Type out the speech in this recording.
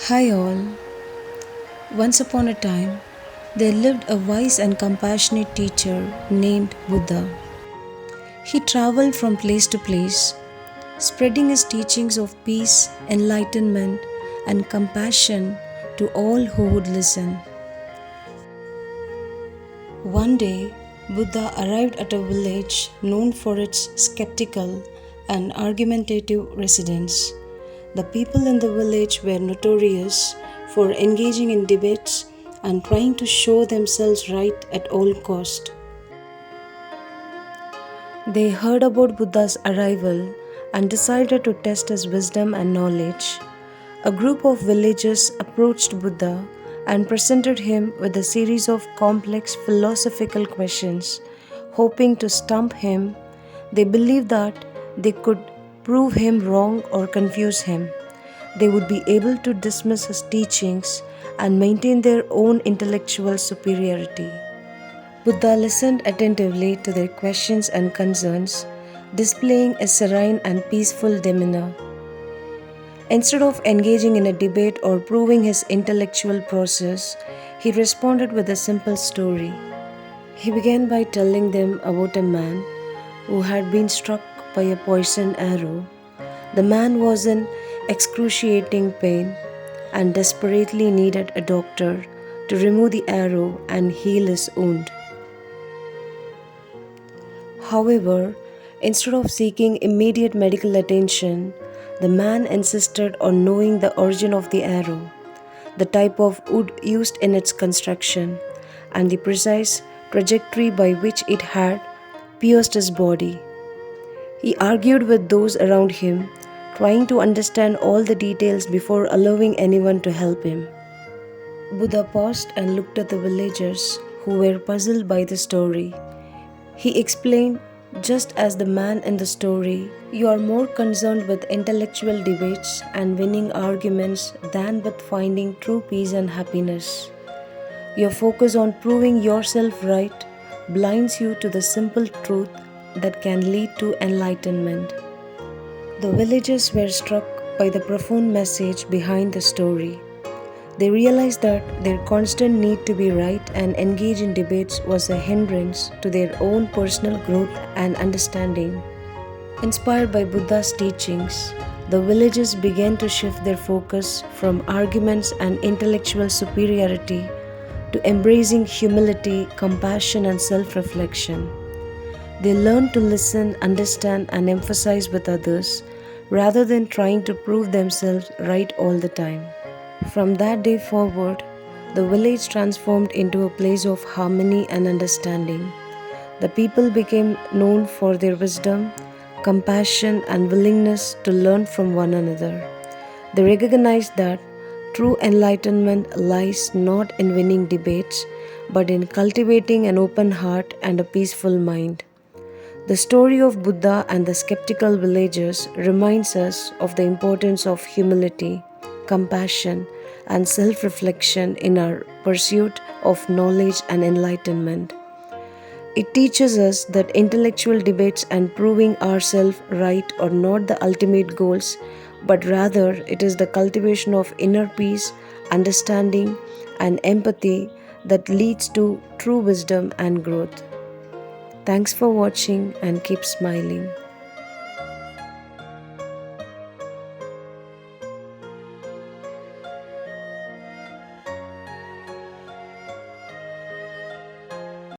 Hi all. Once upon a time, there lived a wise and compassionate teacher named Buddha. He traveled from place to place, spreading his teachings of peace, enlightenment, and compassion to all who would listen. One day, Buddha arrived at a village known for its skeptical and argumentative residents. The people in the village were notorious for engaging in debates and trying to show themselves right at all cost. They heard about Buddha's arrival and decided to test his wisdom and knowledge. A group of villagers approached Buddha and presented him with a series of complex philosophical questions, hoping to stump him. They believed that they could prove him wrong or confuse him. They would be able to dismiss his teachings and maintain their own intellectual superiority. Buddha listened attentively to their questions and concerns, displaying a serene and peaceful demeanor. Instead of engaging in a debate or proving his intellectual process, he responded with a simple story. He began by telling them about a man who had been struck by a poisoned arrow. The man was in excruciating pain and desperately needed a doctor to remove the arrow and heal his wound. However, instead of seeking immediate medical attention, the man insisted on knowing the origin of the arrow, the type of wood used in its construction, and the precise trajectory by which it had pierced his body. He argued with those around him, trying to understand all the details before allowing anyone to help him. Buddha paused and looked at the villagers who were puzzled by the story. He explained, just as the man in the story, you are more concerned with intellectual debates and winning arguments than with finding true peace and happiness. Your focus on proving yourself right blinds you to the simple truth that can lead to enlightenment. The villagers were struck by the profound message behind the story. They realized that their constant need to be right and engage in debates was a hindrance to their own personal growth and understanding. Inspired by Buddha's teachings, the villagers began to shift their focus from arguments and intellectual superiority to embracing humility, compassion, and self-reflection. They learned to listen, understand, and emphasize with others rather than trying to prove themselves right all the time. From that day forward, the village transformed into a place of harmony and understanding. The people became known for their wisdom, compassion, and willingness to learn from one another. They recognized that true enlightenment lies not in winning debates, but in cultivating an open heart and a peaceful mind. The story of Buddha and the skeptical villagers reminds us of the importance of humility, compassion, and self-reflection in our pursuit of knowledge and enlightenment. It teaches us that intellectual debates and proving ourselves right are not the ultimate goals, but rather it is the cultivation of inner peace, understanding, and empathy that leads to true wisdom and growth. Thanks for watching and keep smiling.